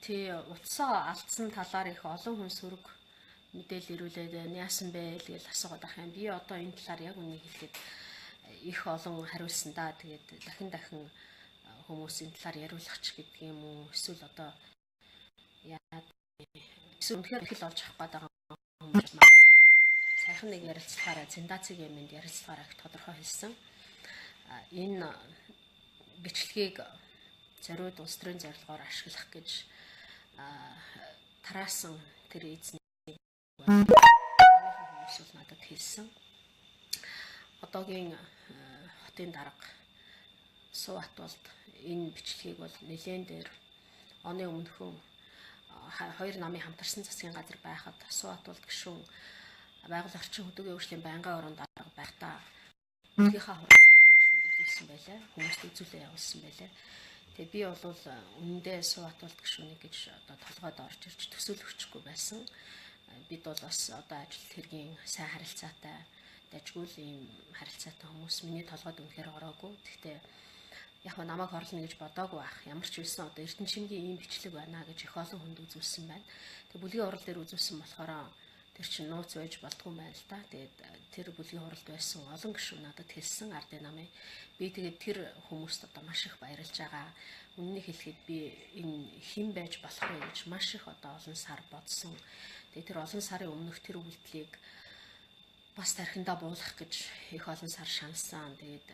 Тий утсаа алдсан талаар их олон хүн сөрөг мэдээлэл ирүүлээд яасан бэ гэж асуугаад байх юм. Би одоо энэ талаар яг үнийг хэлэхэд их олон хариулсан да. Тэгээд дахин хүмүүсийн талаар яриулах ч гэдэг юм уу. Эсвэл одоо яа эсвэл үнэхээр их л олж авах гээд байгаа хүмүүс сайхан нэг ярилцлагаараа Зиндацыг юмд ярилцлагаараа их тодорхой хэлсэн. Энэ бичлэгийг зориуд улс төрийн зорилгоор ашиглах гэж тараасан тэр эзний хүмүүс надад хэлсэн. Одоогийн хотын дарга Сувбат болд энэ бичлэгийг бол нэлээд дээр оны өмнөхөн хоёр намын хамтарсан засгийн газар байхад Сувбат болд гишүүн байгаль орчин хөдөөгийн хөгжлийн байнгын орон дарга байхдаа өөрийнхөө олон гишүүнд үзүүлсэн байлаа. Хүмүүст үзүүлээ явуулсан байлаа. Тэгээ би бол үнэндээ Сувбат болд гишүүнийг гэж одоо толгойд орж ирж төсөөлөгчгүй байсан. Бид бол бас одоо ажил хэргийн сайн харилцаатай дажгүй л ийм харилцаатай хүмүүс миний толгойд үнэхээр ороогүй. Гэхдээ яг нь намайг хорлно гэж бодоогүй байх. Ямар ч үсэн одоо Эрдэнэчимгийн ийм бичлэг байна гэж их олон хүнд үзүүлсэн байна. Тэгээ бүлгийн хурал дээр үзүүлсэн болохоор тэр чинь нууц байж болдгүй байна л да. Тэгээд тэр бүлгийн хуралд байсан олон гишүүн надад хэлсэн ардын намын. Би тэгээд тэр хүмүүст одоо маш их баярлж байгаа. Үннийг хэлэхэд би энэ хэн байж болох вэ гэж маш их одоо олон сар бодсон. Тэгээд тэр олон сарын өмнөх тэр үйлдэлийг бас тархиндаа буулгах гэж их олон сар шаналсан. Тэгээд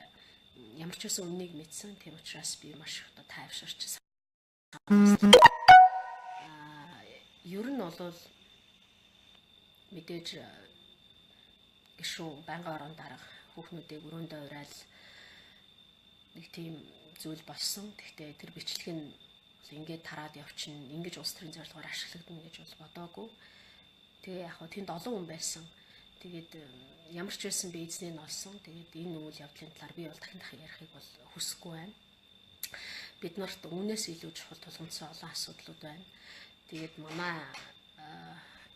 ямар ч үсэн үннийг мэдсэн. Тийм учраас би маш их одоо тайвширч ер нь бол мэдээж гишүүн байнгын орон дарга хүүхнүүдийг өрөөндөө уриал нэг тийм зүйл болсон. Гэхдээ тэр бичлэг нь ингээд тараад явчихна. Ингэж улс төрийн зорилгоор ашиглагдана гэж бол бодоогүй. Тэгээ яг хөө тэнд олон хүн байсан. Тэгээд ямар ч байсан би эзнийг нь олсон. Тэгээд энэ үйл явдлын талаар би бол дахин ярихыг бол хүсэхгүй байна. Бид нарт үүнээс илүү чухал тулгымцсан олон асуудлууд байна. Тэгээд манай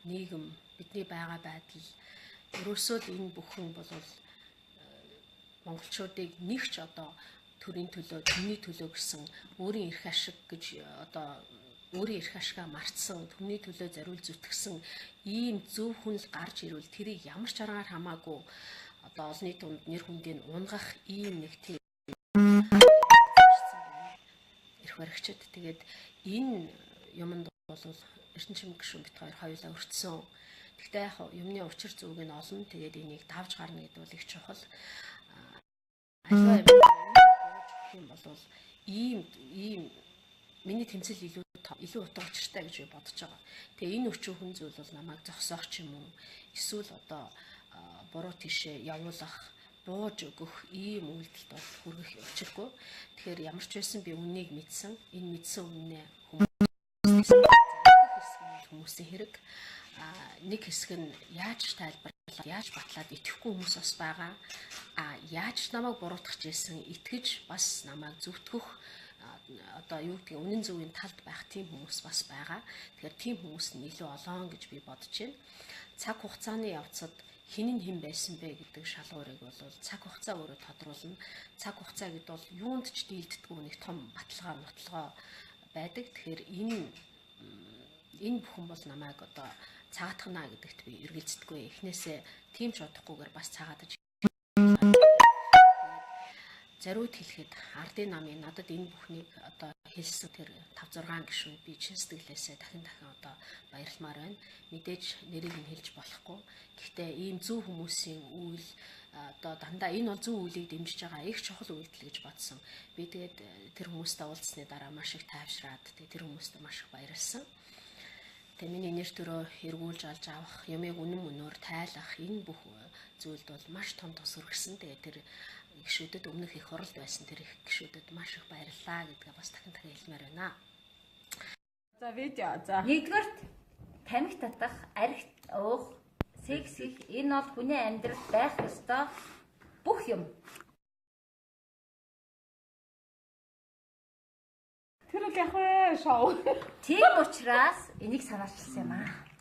нийгэм бидний байгаа байдал ерөөсөө л энэ бүхэн бол монголчуудыг нэгч одоо төрийн төлөө, төмний төлөө гэсэн өөрийн эрх ашиг гэж одоо өөрийн эрх ашигаа мартсан, төмний төлөө зориул зүтгэсэн ийм зөв хүн л гарч ирвэл тэрийг ямар ч аргаар хамаагүй одоо олонний дунд нэр хүндийг унгах ийм нэг тийм эрх баригчид. Тэгээд энэ юмд бол Эрдэнэчим гишүүн бит хоёулаа өртсөн. Гэхдээ яг юмны учир зүг нь олон. Тэгээд энийг давж гарна гэдэг бол их чухал. Аливаа юм бол ийм миний тэмцэл илүү утга учиртай гэж би бодож байгаа. Тэгээ энэ өчүүхэн хүн зүйл бол намайг зогсоох ч юм уу эсвэл одоо буруу тишээ явуулах, бууж өгөх ийм үйлдэлд бол хүргэх учиргүй. Тэгэхээр ямар ч байсан би үннийг мэдсэн. Энэ мэдсэн үннээ хүмүүсийн хэрэг нэг хэсэг нь яаж тайлбарлаад яаж батлаад итгэхгүй хүмүүс бас байгаа. Яаж намайг буруутгах гэсэн итгэж бас намайг зүтгэх одоо юу гэдгийг үнэн зөвийн талд байх тийм хүмүүс бас байгаа. Тэгэхээр тийм хүмүүс нь илүү олон гэж би бодож байна. Цаг хугацааны явцад хэн нь хэн байсан бэ гэдэг шалгуурыг бол цаг хугацаа өөрөө тодруулна. Цаг хугацаа гэдэг бол юунд ч дийлддэггүй нэг том баталгаа нутлогоо байдаг. Тэгэхээр энэ бүхэн бол намайг одоо цагаатгана гэдэгт би эргэлздэггүй. Эхнээсээ тийм ч бодохгүйгээр бас цагаатаж зориуд хэлэхэд ардын намын надад энэ бүхнийг одоо хэлсэн тэр 5-6 гишүүнд би чин сэтгэлээсээ дахин одоо баярлмаар байна. Мэдээж нэрийг нь хэлж болохгүй. Гэхдээ ийм зөв хүмүүсийн үйл одоо дандаа энэ бол зөв үйлийг дэмжиж байгаа их чухал үйлдэл гэж бодсон. Би тэгээд тэр хүмүүстэй уулзсны дараа маш их тайвшраад тэр хүмүүстээ маш их баярлсан. Тэгээ миний нэр төрөө эргүүлж олж авах, юмыг үнэн мөнөөр тайлах энэ бүх зүйлд бол маш том тус өргөсөн. Тэгээ тэр гишүүдэд өмнөх их хуралд байсан тэр их гишүүдэд маш их баярлалаа гэдгээ бас дахин хэлмээр байна. За видео. За. Нэгдүгээрт тамхи татах, архит уух, секс хийх энэ бол хүний амьдралд байх ёстой бүх юм. Тэр л яг вэ шоу. Тийм учраас энийг санаачилсан юм аа.